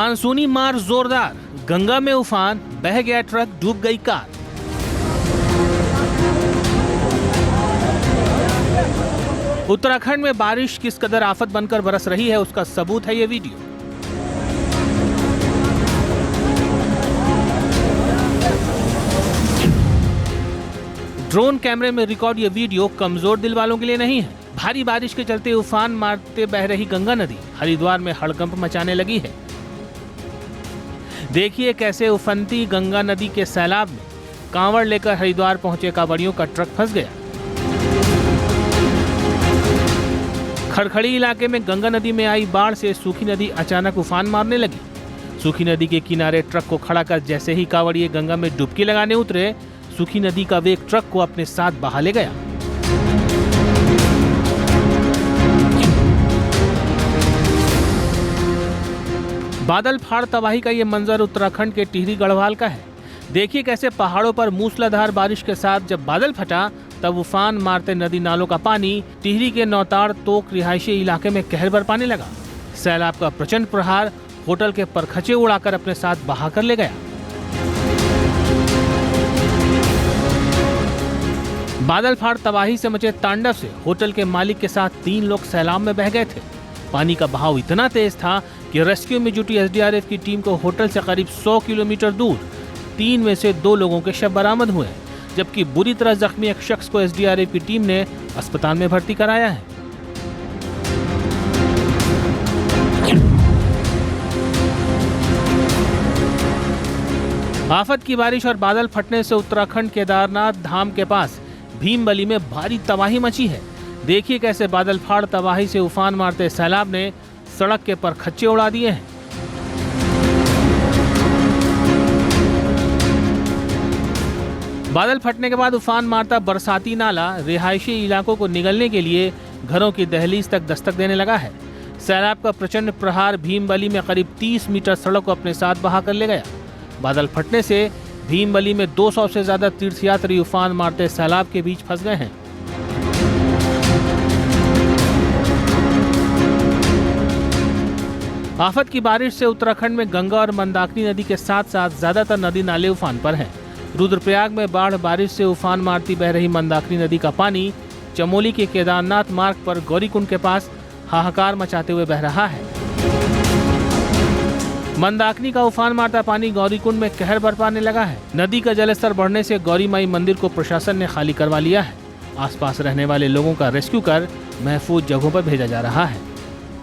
मानसूनी मार जोरदार, गंगा में उफान, बह गया ट्रक, डूब गई कार। उत्तराखंड में बारिश किस कदर आफत बनकर बरस रही है, उसका सबूत है ये वीडियो। ड्रोन कैमरे में रिकॉर्ड ये वीडियो कमजोर दिल वालों के लिए नहीं है। भारी बारिश के चलते उफान मारते बह रही गंगा नदी हरिद्वार में हड़कंप मचाने लगी है। देखिए कैसे उफनती गंगा नदी के सैलाब में कांवड़ लेकर हरिद्वार पहुंचे कांवड़ियों का ट्रक फंस गया। खड़खड़ी इलाके में गंगा नदी में आई बाढ़ से सूखी नदी अचानक उफान मारने लगी। सूखी नदी के किनारे ट्रक को खड़ा कर जैसे ही कांवड़िए गंगा में डुबकी लगाने उतरे, सूखी नदी का वेग ट्रक को अपने साथ बहा ले गया। बादल फाड़ तबाही का ये मंजर उत्तराखंड के टिहरी गढ़वाल का है। देखिए कैसे पहाड़ों पर मूसलाधार बारिश के साथ जब बादल फटा तब उफान मारते नदी नालों का पानी टिहरी के नौताड़ तोक रिहायशी इलाके में कहर बरपाने लगा। सैलाब का प्रचंड प्रहार होटल के परखचे उड़ाकर अपने साथ बहा कर ले गया। बादल फाड़ तबाही से मचे तांडव से होटल के मालिक के साथ 3 लोग सैलाब में बह गए थे। पानी का बहाव इतना तेज था कि रेस्क्यू में जुटी एसडीआरएफ की टीम को होटल से करीब 100 किलोमीटर दूर 3 में से 2 लोगों के शव बरामद हुए, जबकि बुरी तरह जख्मी एक शख्स को एसडीआरएफ की टीम ने अस्पताल में भर्ती कराया है। आफत की बारिश और बादल फटने से उत्तराखंड केदारनाथ धाम के पास भीमबली में भारी तबाही मची है। देखिए कैसे बादल फाड़ तबाही से उफान मारते सैलाब ने सड़क के परखच्चे उड़ा दिए हैं। बादल फटने के बाद उफान मारता बरसाती नाला रिहायशी इलाकों को निगलने के लिए घरों की दहलीज तक दस्तक देने लगा है। सैलाब का प्रचंड प्रहार भीमबली में करीब 30 मीटर सड़क को अपने साथ बहा कर ले गया। बादल फटने से भीमबली में 200 से ज्यादा तीर्थयात्री उफान मारते सैलाब के बीच फंस गए हैं। आफत की बारिश से उत्तराखंड में गंगा और मंदाकिनी नदी के साथ साथ ज्यादातर नदी नाले उफान पर हैं। रुद्रप्रयाग में बाढ़ बारिश से उफान मारती बह रही मंदाकिनी नदी का पानी चमोली के केदारनाथ मार्ग पर गौरीकुंड के पास हाहाकार मचाते हुए बह रहा है। मंदाकिनी का उफान मारता पानी गौरीकुंड में कहर बरपाने लगा है। नदी का जलस्तर बढ़ने से गौरी माई मंदिर को प्रशासन ने खाली करवा लिया है। आसपास रहने वाले लोगों का रेस्क्यू कर महफूज जगहों पर भेजा जा रहा है।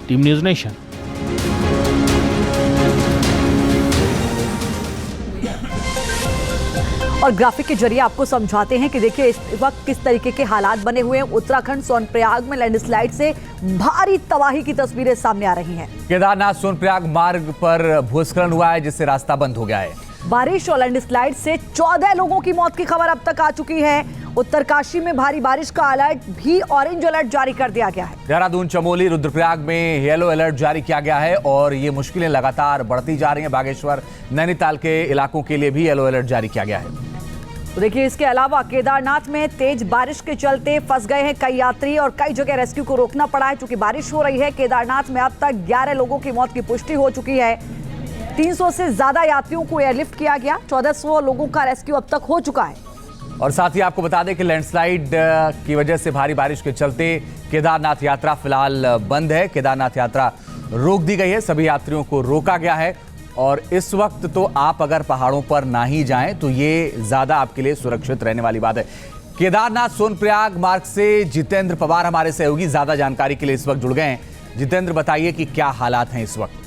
Team news nation. और ग्राफिक के जरिए आपको समझाते हैं कि देखिए इस वक्त किस तरीके के हालात बने हुए हैं। उत्तराखंड सोनप्रयाग में लैंडस्लाइड से भारी तबाही की तस्वीरें सामने आ रही हैं। केदारनाथ सोनप्रयाग मार्ग पर भूस्खलन हुआ है, जिससे रास्ता बंद हो गया है। बारिश और लैंडस्लाइड से 14 लोगों की मौत की खबर अब तक आ चुकी है। उत्तरकाशी में भारी बारिश का अलर्ट भी ऑरेंज अलर्ट जारी कर दिया गया है। देहरादून, चमोली, रुद्रप्रयाग में येलो अलर्ट जारी किया गया है और ये मुश्किलें लगातार बढ़ती जा रही हैं। बागेश्वर, नैनीताल के इलाकों के लिए भी येलो अलर्ट जारी किया गया है। तो देखिए इसके अलावा केदारनाथ में तेज बारिश के चलते फंस गए हैं कई यात्री और कई जगह रेस्क्यू को रोकना पड़ा है। चूंकि बारिश हो रही है, केदारनाथ में अब तक 11 लोगों की मौत की पुष्टि हो चुकी है। 300 से ज्यादा यात्रियों को एयरलिफ्ट किया गया। 1400 लोगों का रेस्क्यू अब तक हो चुका है। और साथ ही आपको बता दें कि लैंडस्लाइड की वजह से भारी बारिश के चलते केदारनाथ यात्रा फिलहाल बंद है। केदारनाथ यात्रा रोक दी गई है, सभी यात्रियों को रोका गया है। और इस वक्त तो आप अगर पहाड़ों पर ना ही जाएं तो ये ज्यादा आपके लिए सुरक्षित रहने वाली बात है। केदारनाथ सोनप्रयाग मार्ग से जितेंद्र पवार हमारे सहयोगी ज्यादा जानकारी के लिए इस वक्त जुड़ गए हैं। जितेंद्र, बताइए कि क्या हालात हैं इस वक्त।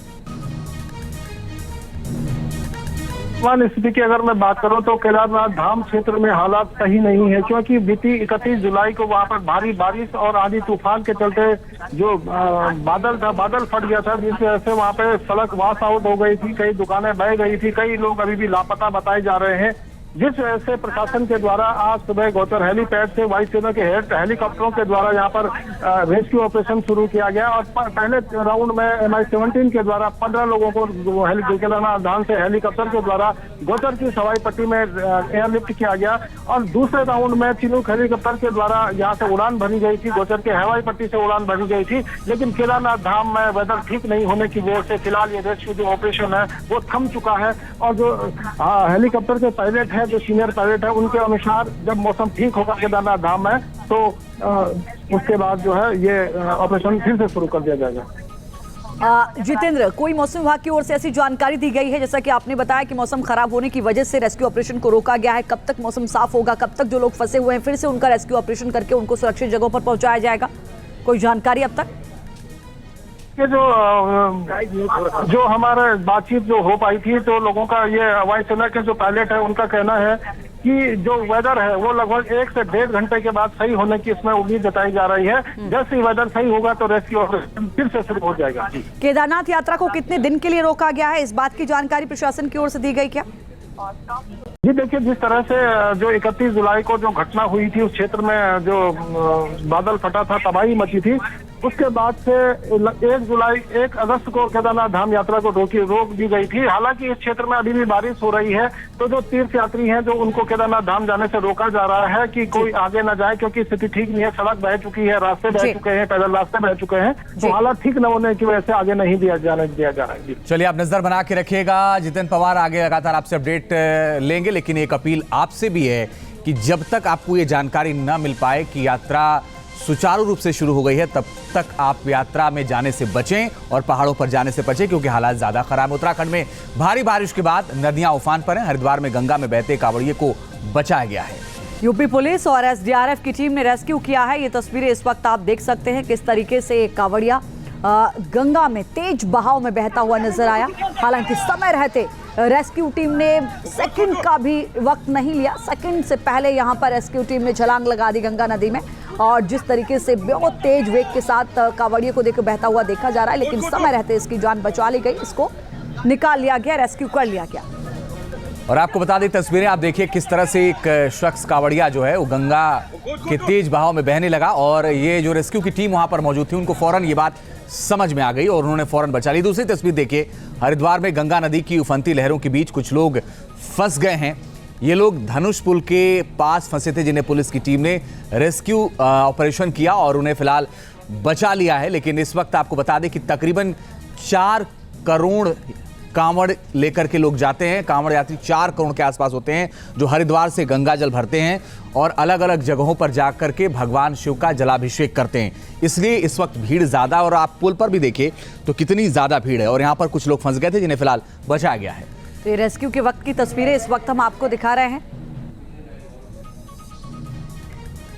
स्थिति की अगर मैं बात करूं तो केदारनाथ धाम क्षेत्र में हालात सही नहीं है, क्योंकि बीती 31 जुलाई को वहां पर भारी बारिश और आंधी तूफान के चलते जो बादल फट गया था, जिस वजह से वहां पे सड़क वॉश आउट हो गई थी, कई दुकानें बह गई थी, कई लोग अभी भी लापता बताए जा रहे हैं। जिस वजह से प्रशासन के द्वारा आज सुबह गौचर हेलीपैड से वायुसेना के हेलीकॉप्टरों के द्वारा यहाँ पर रेस्क्यू ऑपरेशन शुरू किया गया और पहले राउंड में MI-17 के द्वारा 15 लोगों को केदारनाथ धाम से हेलीकॉप्टर के द्वारा गौचर की सवाई पट्टी में एयरलिफ्ट किया गया और दूसरे राउंड में चिनूक हेलीकॉप्टर के द्वारा यहाँ से उड़ान भरी गई थी, गौचर के हवाई पट्टी से उड़ान भरी गई थी। लेकिन केदारनाथ धाम में वेदर ठीक नहीं होने की वजह से फिलहाल ये रेस्क्यू जो ऑपरेशन है वो थम चुका है और जो हेलीकॉप्टर के पायलट है, जो सीनियर पायलट है, उनके अनुसार जब मौसम ठीक होगा केदारनाथ धाम में तो उसके बाद जो है ये ऑपरेशन फिर से शुरू कर दिया जाएगा। जितेंद्र, कोई मौसम विभाग की ओर से ऐसी जानकारी दी गई है, जैसा कि आपने बताया कि मौसम खराब होने की वजह से रेस्क्यू ऑपरेशन को रोका गया है, कब तक मौसम साफ होगा, कब तक जो लोग फंसे हुए हैं फिर से उनका रेस्क्यू ऑपरेशन करके उनको सुरक्षित जगहों पर पहुंचाया जाएगा, कोई जानकारी अब तक? ये जो हमारे बातचीत जो हो पाई थी तो लोगों का ये वायुसेना के जो पायलट है उनका कहना है कि जो वेदर है वो लगभग 1 से 1.5 घंटे के बाद सही होने की इसमें उम्मीद जताई जा रही है। जैसे ही वेदर सही होगा तो रेस्क्यू ऑपरेशन फिर से शुरू हो जाएगा। केदारनाथ यात्रा को कितने दिन के लिए रोका गया है, इस बात की जानकारी प्रशासन की ओर से दी गई क्या? जी देखिए, जिस तरह से जो 31 जुलाई को जो घटना हुई थी उस क्षेत्र में जो बादल फटा था, तबाही मची थी, उसके बाद से 1 अगस्त को केदारनाथ धाम यात्रा को रोक दी गई थी। हालांकि इस क्षेत्र में अभी भी बारिश हो रही है तो जो तीर्थ यात्री हैं जो उनको केदारनाथ धाम जाने से रोका जा रहा है कि कोई आगे न जाए, क्योंकि स्थिति ठीक नहीं है, सड़क बह चुकी है, रास्ते बह चुके हैं, पैदल रास्ते बह चुके हैं, तो हालात ठीक न होने की वजह से आगे नहीं दिया जा रहा है। चलिए, आप नजर बना के रखिएगा। जितेंद्र पवार आगे लगातार आपसे अपडेट लेंगे, लेकिन एक अपील आपसे भी है कि जब तक आपको ये जानकारी न मिल पाए कि यात्रा सुचारू रूप से शुरू हो गई है तब तक आप यात्रा में जाने से बचें और पहाड़ों पर जाने से बचें, क्योंकि हालात ज्यादा खराब है। उत्तराखंड में भारी बारिश के बाद नदियां उफान पर हैं। हरिद्वार में गंगा में बहते कांवड़िए को बचाया गया है। यूपी पुलिस और SDRF की टीम ने रेस्क्यू किया है। ये तस्वीरें इस वक्त आप देख सकते हैं किस तरीके से कांवड़िया गंगा में तेज बहाव में बहता हुआ नजर आया। हालांकि समय रहते रेस्क्यू टीम ने सेकंड का भी वक्त नहीं लिया, सेकंड से पहले यहां पर रेस्क्यू टीम ने छलांग लगा दी गंगा नदी में और जिस तरीके से बहुत तेज वेग के साथ कांवड़ियों को देखकर बहता हुआ देखा जा रहा है, लेकिन समय रहते इसकी जान बचा ली गई, इसको निकाल लिया गया, रेस्क्यू कर लिया गया। और आपको बता दें, तस्वीरें आप देखिए किस तरह से एक शख्स कांवड़िया जो है वो गंगा के तेज बहाव में बहने लगा और ये जो रेस्क्यू की टीम वहां पर मौजूद थी उनको फौरन ये बात समझ में आ गई और उन्होंने फौरन बचा ली। दूसरी तस्वीर देखिए, हरिद्वार में गंगा नदी की उफनती लहरों के बीच कुछ लोग फंस गए हैं। ये लोग धनुष पुल के पास फंसे थे, जिन्हें पुलिस की टीम ने रेस्क्यू ऑपरेशन किया और उन्हें फिलहाल बचा लिया है। लेकिन इस वक्त आपको बता दें कि तकरीबन 4 करोड़ कांवड़ लेकर के लोग जाते हैं। कांवड़ यात्री 4 करोड़ के आसपास होते हैं जो हरिद्वार से गंगा जल भरते हैं और अलग अलग जगहों पर जाकर के भगवान शिव का जलाभिषेक करते हैं। इसलिए इस वक्त भीड़ ज्यादा, और आप पुल पर भी देखिए तो कितनी ज्यादा भीड़ है और यहाँ पर कुछ लोग फंस गए थे जिन्हें फिलहाल बचाया गया है। तो ये रेस्क्यू के वक्त की तस्वीरें इस वक्त हम आपको दिखा रहे हैं।